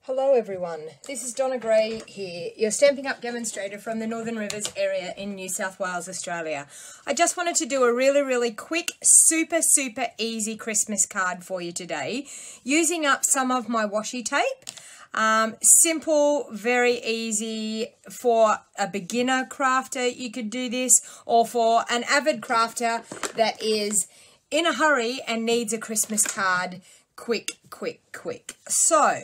Hello everyone, this is Donna Gray here, your Stampin' Up demonstrator from the Northern Rivers area in New South Wales, Australia. I just wanted to do a really quick, super easy Christmas card for you today, using up some of my washi tape. Simple, very easy for a beginner crafter. You could do this, or for an avid crafter that is in a hurry and needs a Christmas card quick. So,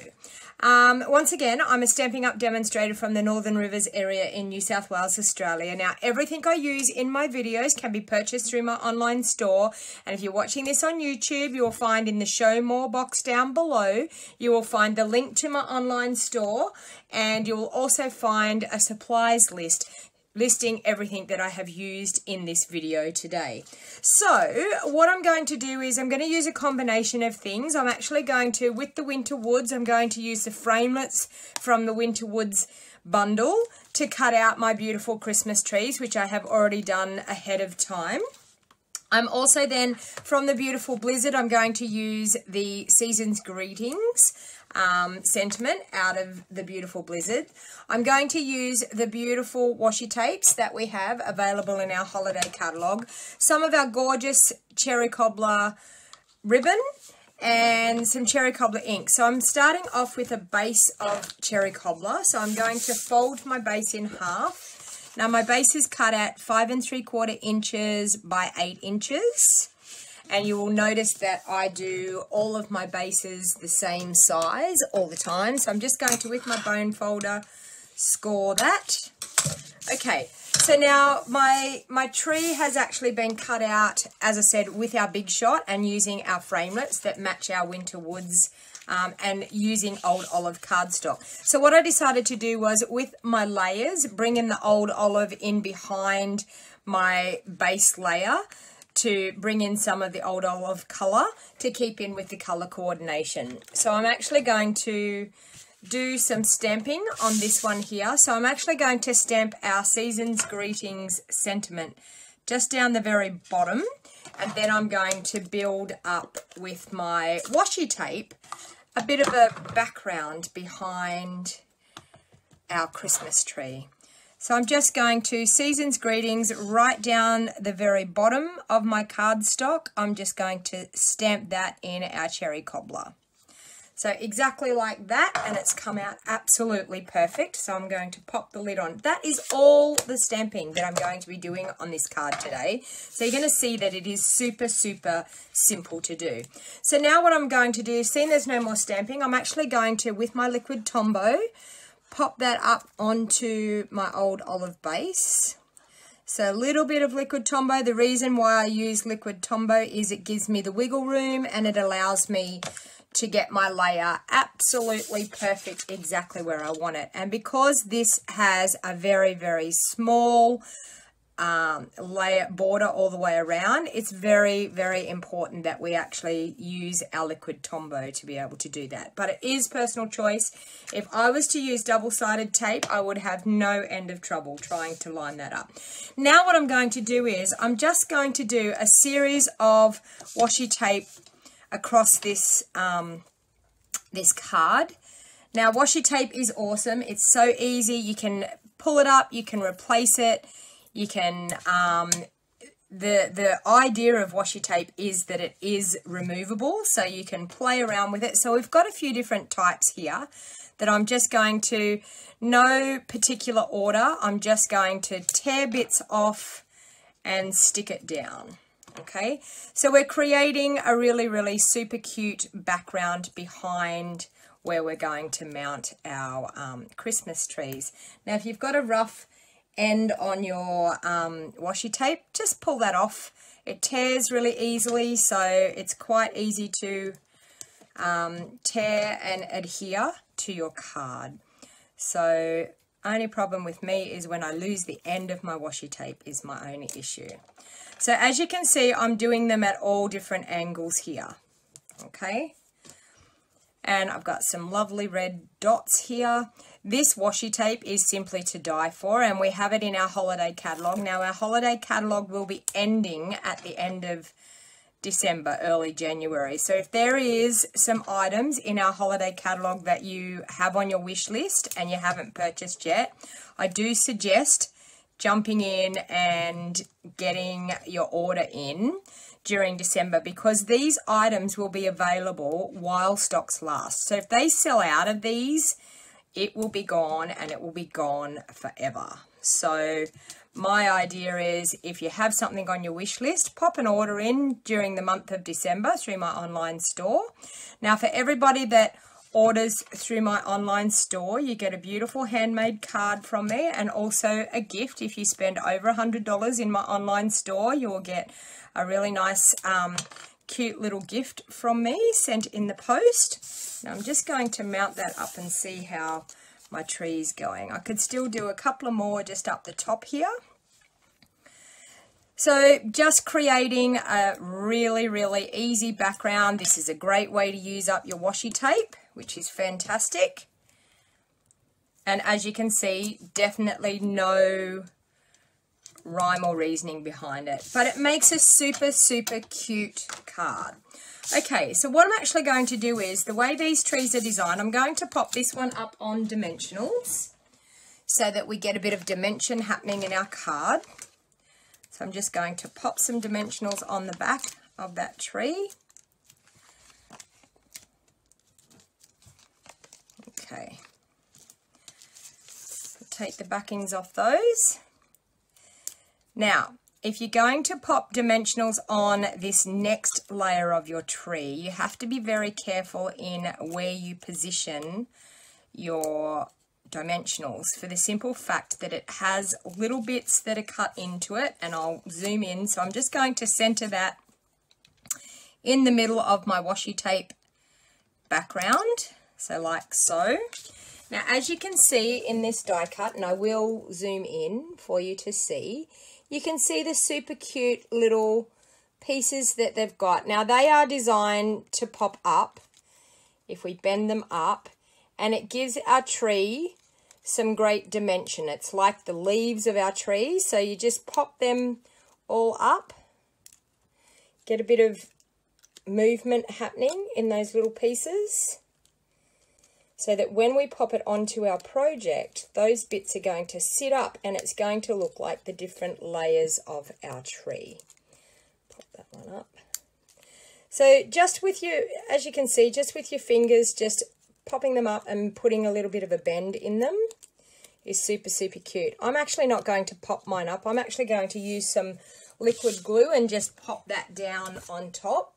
once again, I'm a Stampin' Up demonstrator from the Northern Rivers area in New South Wales, Australia. Now, everything I use in my videos can be purchased through my online store. And if you're watching this on YouTube, you will find in the Show More box down below, you will find the link to my online store. And you will also find a supplies list listing everything that I have used in this video today. So what I'm going to do is I'm going to use a combination of things. I'm actually going to, with the Winter Woods, I'm going to use the framelits from the Winter Woods bundle to cut out my beautiful Christmas trees, which I have already done ahead of time. I'm also then, from the beautiful Blizzard, I'm going to use the Season's Greetings sentiment out of the beautiful Blizzard. I'm going to use the beautiful washi tapes that we have available in our holiday catalogue, some of our gorgeous cherry cobbler ribbon, and some cherry cobbler ink. So I'm starting off with a base of cherry cobbler. So I'm going to fold my base in half. Now my base is cut at 5 3/4 inches by 8 inches. And you will notice that I do all of my bases the same size all the time. So I'm just going to, with my bone folder, score that. Okay, so now my tree has actually been cut out, as I said, with our Big Shot and using our framelits that match our Winter Woods and using old olive cardstock. So what I decided to do was, with my layers, bring in the old olive in behind my base layer to bring in some of the old olive colour to keep in with the colour coordination. So I'm actually going to do some stamping on this one here. So I'm actually going to stamp our Season's Greetings sentiment just down the very bottom, and then I'm going to build up with my washi tape a bit of a background behind our Christmas tree. So I'm just going to Season's Greetings right down the very bottom of my cardstock. I'm just going to stamp that in our cherry cobbler. So exactly like that, and it's come out absolutely perfect. So I'm going to pop the lid on. That is all the stamping that I'm going to be doing on this card today. So you're going to see that it is super simple to do. So now what I'm going to do, seeing there's no more stamping, I'm actually going to, with my liquid Tombow, pop that up onto my old olive base. So a little bit of liquid Tombow. The reason why I use liquid Tombow is it gives me the wiggle room and it allows me to get my layer absolutely perfect exactly where I want it. And because this has a very small layer border all the way around, it's very important that we actually use our liquid Tombow to be able to do that. But it is personal choice. If I was to use double-sided tape, I would have no end of trouble trying to line that up. Now what I'm going to do is I'm just going to do a series of washi tape across this this card. Now washi tape is awesome. It's so easy. You can pull it up, you can replace it. You can, the idea of washi tape is that it is removable, so you can play around with it. So we've got a few different types here that I'm just going to, no particular order, I'm just going to tear bits off and stick it down. Okay, so we're creating a really super cute background behind where we're going to mount our Christmas trees. Now if you've got a rough end on your washi tape, just pull that off. It tears really easily, so it's quite easy to tear and adhere to your card. So only problem with me is when I lose the end of my washi tape is my only issue. So as you can see, I'm doing them at all different angles here. Okay, and I've got some lovely red dots here. This washi tape is simply to die for, and we have it in our holiday catalogue. Now our holiday catalogue will be ending at the end of December, early January. So if there is some items in our holiday catalogue that you have on your wish list and you haven't purchased yet, I do suggest jumping in and getting your order in during December, because these items will be available while stocks last. So if they sell out of these, it will be gone, and it will be gone forever. So my idea is, if you have something on your wish list, pop an order in during the month of December through my online store. Now, for everybody that orders through my online store, you get a beautiful handmade card from me, and also a gift. If you spend over $100 in my online store, you will get a really nice cute little gift from me sent in the post. Now I'm just going to mount that up and see how my tree is going. I could still do a couple of more just up the top here. So just creating a really, really easy background. This is a great way to use up your washi tape, which is fantastic. And as you can see, definitely no rhyme or reasoning behind it, but it makes a super, super cute card. Okay, so what I'm actually going to do is, the way these trees are designed, I'm going to pop this one up on dimensionals so that we get a bit of dimension happening in our card. So I'm just going to pop some dimensionals on the back of that tree. Okay, take the backings off those. Now, if you're going to pop dimensionals on this next layer of your tree, you have to be very careful in where you position your dimensionals, for the simple fact that it has little bits that are cut into it, and I'll zoom in. So I'm just going to center that in the middle of my washi tape background, so like so. Now, as you can see in this die cut, and I will zoom in for you to see, you can see the super cute little pieces that they've got. Now, they are designed to pop up if we bend them up, and it gives our tree some great dimension. It's like the leaves of our tree, so you just pop them all up, get a bit of movement happening in those little pieces, so that when we pop it onto our project, those bits are going to sit up and it's going to look like the different layers of our tree. Pop that one up. So just with your, as you can see, just with your fingers, just popping them up and putting a little bit of a bend in them is super, super cute. I'm actually not going to pop mine up. I'm actually going to use some liquid glue and just pop that down on top.